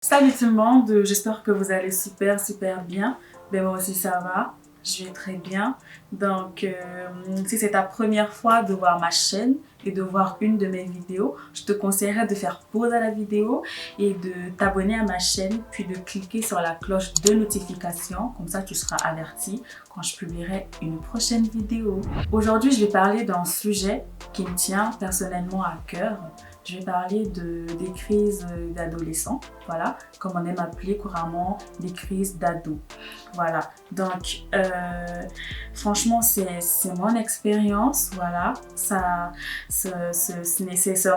Salut tout le monde, j'espère que vous allez super bien. Ben moi aussi ça va, je vais très bien. Donc si c'est ta première fois de voir ma chaîne et de voir une de mes vidéos, je te conseillerais de faire pause à la vidéo et de t'abonner à ma chaîne puis de cliquer sur la cloche de notification, comme ça tu seras averti quand je publierai une prochaine vidéo. Aujourd'hui je vais parler d'un sujet qui me tient personnellement à cœur. Je vais parler des crises d'adolescents, voilà, comme on aime appeler couramment des crises d'ado. Voilà, donc franchement c'est mon expérience, voilà, c'est un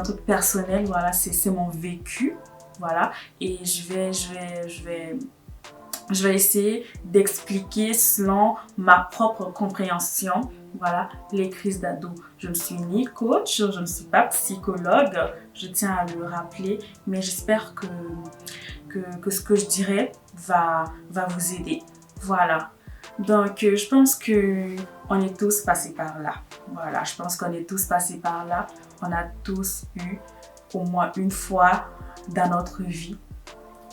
truc personnel, voilà, c'est mon vécu, voilà, et je vais essayer d'expliquer selon ma propre compréhension, voilà, les crises d'ado. Je ne suis ni coach, je ne suis pas psychologue, je tiens à le rappeler, mais j'espère que ce que je dirai va vous aider. Voilà. Donc, je pense qu'on est tous passés par là. Voilà, je pense qu'on est tous passés par là. On a tous eu au moins une fois dans notre vie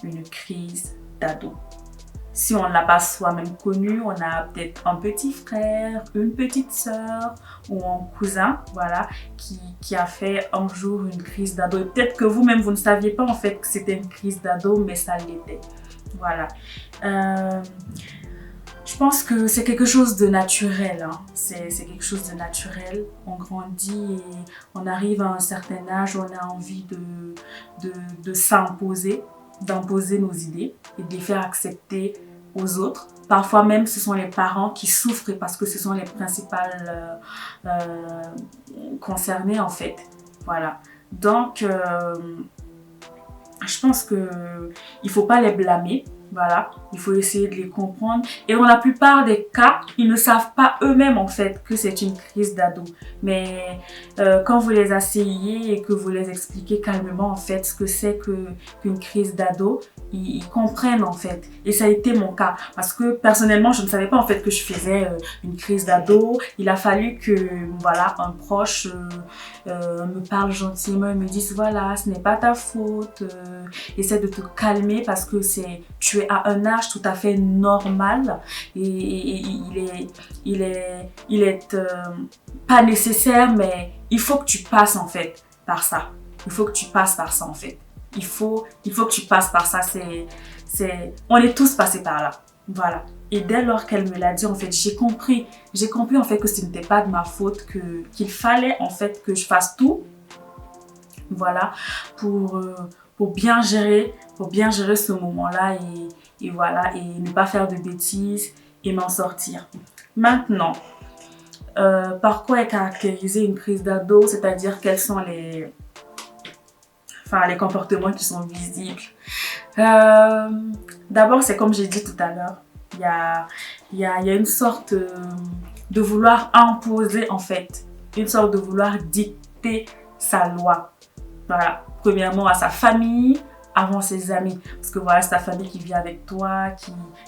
une crise d'ado. Si on ne l'a pas soi-même connu, on a peut-être un petit frère, une petite sœur ou un cousin, voilà, qui a fait un jour une crise d'ado. Et peut-être que vous-même, vous ne saviez pas en fait que c'était une crise d'ado, mais ça l'était. Voilà. Je pense que c'est quelque chose de naturel. Hein. C'est quelque chose de naturel. On grandit et on arrive à un certain âge où on a envie de s'imposer, d'imposer nos idées et de les faire accepter aux autres. Parfois même, ce sont les parents qui souffrent parce que ce sont les principales concernées en fait. Voilà. Donc, je pense qu'il ne faut pas les blâmer. Voilà, il faut essayer de les comprendre. Et dans la plupart des cas, ils ne savent pas eux-mêmes en fait que c'est une crise d'ado. Mais quand vous les asseyez et que vous les expliquez calmement en fait ce que c'est qu'une crise d'ado, ils comprennent en fait. Et ça a été mon cas. Parce que personnellement, je ne savais pas en fait que je faisais une crise d'ado. Il a fallu que voilà, un proche me parle gentiment et me dise voilà, ce n'est pas ta faute. Essaie de te calmer parce que tu es à un âge tout à fait normal et il est pas nécessaire, mais il faut que tu passes en fait par ça. Il faut que tu passes par ça en fait. Il faut que tu passes par ça. On est tous passés par là. Voilà. Et dès lors qu'elle me l'a dit, en fait, j'ai compris en fait que ce n'était pas de ma faute, qu'il fallait en fait que je fasse tout, voilà, pour bien gérer ce moment-là et voilà, et ne pas faire de bêtises et m'en sortir. Maintenant, par quoi est caractérisée une crise d'ado, c'est-à-dire quels sont les comportements qui sont visibles. D'abord, c'est comme j'ai dit tout à l'heure, il y a une sorte de vouloir imposer en fait, une sorte de vouloir dicter sa loi. Voilà, premièrement à sa famille, avant ses amis, parce que voilà, c'est ta famille qui vit avec toi,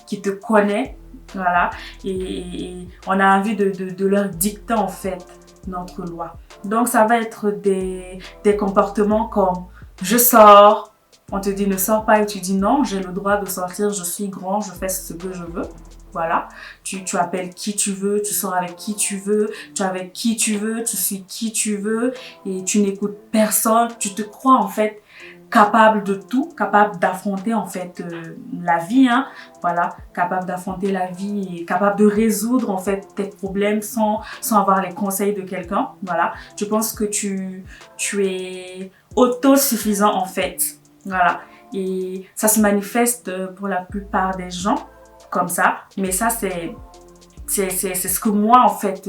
qui te connaît, voilà, et on a envie de leur dicter en fait notre loi. Donc ça va être des comportements comme je sors, on te dit ne sors pas et tu dis non, j'ai le droit de sortir, je suis grand, je fais ce que je veux. Voilà, tu appelles qui tu veux, tu sors avec qui tu veux, tu es avec qui tu veux, tu suis qui tu veux et tu n'écoutes personne, tu te crois en fait capable de tout, capable d'affronter en fait la vie, hein, voilà, capable d'affronter la vie et capable de résoudre en fait tes problèmes sans avoir les conseils de quelqu'un, voilà. Je pense que tu es autosuffisant en fait, voilà. Et ça se manifeste pour la plupart des gens comme ça, mais ça c'est ce que moi en fait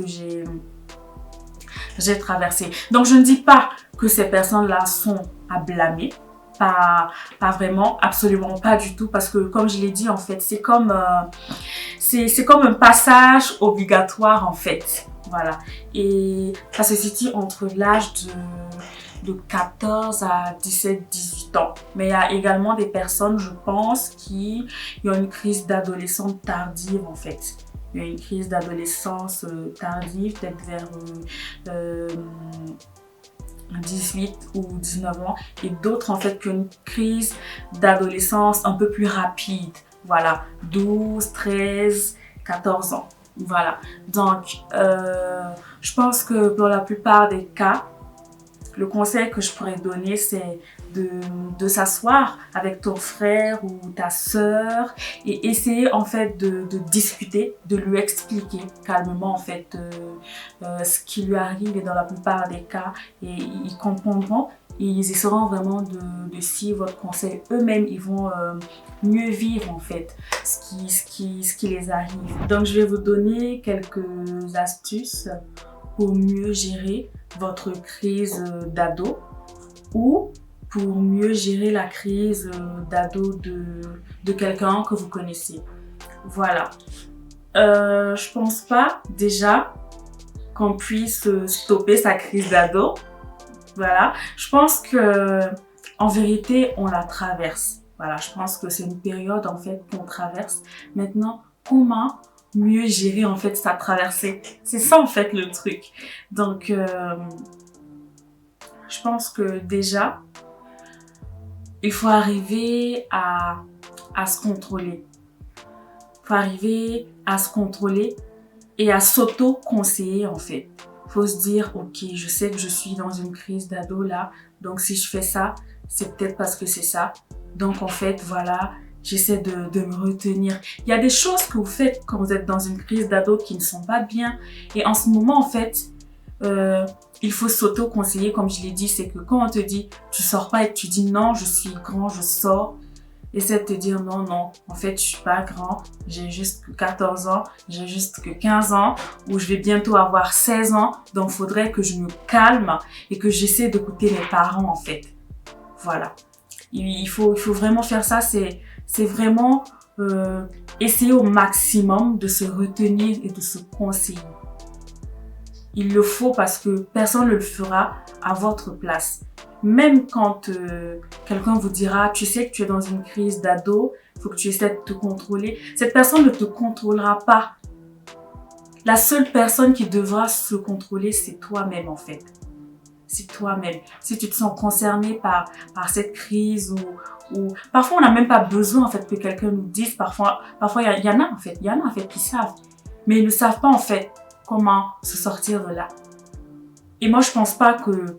j'ai traversé. Donc je ne dis pas que ces personnes-là sont à blâmer, pas vraiment, absolument pas du tout, parce que comme je l'ai dit en fait, c'est comme un passage obligatoire en fait, voilà. Et ça se situe entre l'âge de 14 à 17-18 ans. Mais il y a également des personnes, je pense, qui ont une crise d'adolescence tardive en fait. Il y a une crise d'adolescence tardive, peut-être vers 18 ou 19 ans et d'autres en fait qui ont une crise d'adolescence un peu plus rapide. Voilà, 12, 13, 14 ans. Voilà, donc je pense que pour la plupart des cas, le conseil que je pourrais donner, c'est de s'asseoir avec ton frère ou ta sœur et essayer en fait de discuter, de lui expliquer calmement en fait ce qui lui arrive et dans la plupart des cas, et ils comprendront et ils essaieront vraiment de suivre votre conseil. Eux-mêmes, ils vont mieux vivre en fait ce qui les arrive. Donc je vais vous donner quelques astuces pour mieux gérer votre crise d'ado ou pour mieux gérer la crise d'ado de quelqu'un que vous connaissez. Voilà. Je pense pas déjà qu'on puisse stopper sa crise d'ado. Voilà. Je pense que en vérité, on la traverse. Voilà. Je pense que c'est une période en fait qu'on traverse. Maintenant, comment mieux gérer en fait sa traversée? C'est ça en fait le truc. Donc, je pense que déjà, il faut arriver à se contrôler. Il faut arriver à se contrôler et à s'auto-conseiller en fait. Il faut se dire, ok, je sais que je suis dans une crise d'ado là, donc si je fais ça, c'est peut-être parce que c'est ça. Donc en fait, voilà, j'essaie de me retenir. Il y a des choses que vous faites quand vous êtes dans une crise d'ado qui ne sont pas bien. Et en ce moment, en fait, il faut s'auto-conseiller, comme je l'ai dit, c'est que quand on te dit tu sors pas et que tu dis non, je suis grand, je sors, essaie de te dire non, en fait je suis pas grand, j'ai juste que 14 ans, j'ai juste que 15 ans, ou je vais bientôt avoir 16 ans, donc faudrait que je me calme et que j'essaie d'écouter mes parents en fait. Voilà. Il faut vraiment faire ça, c'est vraiment essayer au maximum de se retenir et de se conseiller. Il le faut parce que personne ne le fera à votre place. Même quand quelqu'un vous dira, tu sais que tu es dans une crise d'ado, il faut que tu essaies de te contrôler. Cette personne ne te contrôlera pas. La seule personne qui devra se contrôler, c'est toi-même en fait. C'est toi-même. Si tu te sens concerné par cette crise ou parfois on n'a même pas besoin en fait que quelqu'un nous dise. Parfois il y en a en fait qui savent, mais ils ne savent pas en fait comment se sortir de là. Et moi je pense pas qu'on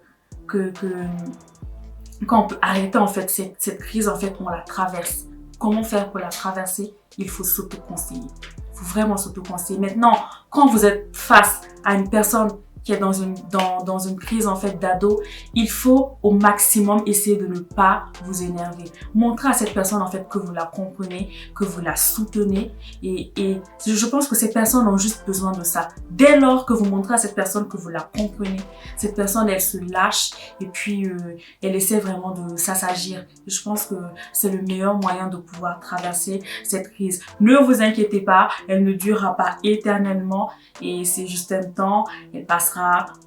peut arrêter en fait cette crise en fait, on la traverse. Comment faire pour la traverser? Il faut s'auto-conseiller. Il faut vraiment s'auto-conseiller. Maintenant, quand vous êtes face à une personne qui est dans une crise en fait d'ado, il faut au maximum essayer de ne pas vous énerver. Montrez à cette personne en fait que vous la comprenez, que vous la soutenez et je pense que ces personnes ont juste besoin de ça. Dès lors que vous montrez à cette personne que vous la comprenez, cette personne elle se lâche et puis elle essaie vraiment de s'assagir. Je pense que c'est le meilleur moyen de pouvoir traverser cette crise. Ne vous inquiétez pas, elle ne durera pas éternellement et c'est juste un temps, elle passera.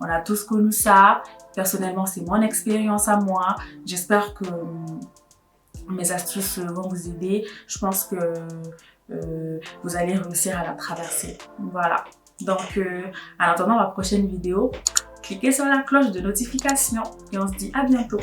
On a tous connu ça. Personnellement, c'est mon expérience à moi. J'espère que mes astuces vont vous aider. Je pense que vous allez réussir à la traverser. Voilà. Donc, en attendant ma prochaine vidéo, cliquez sur la cloche de notification et on se dit à bientôt.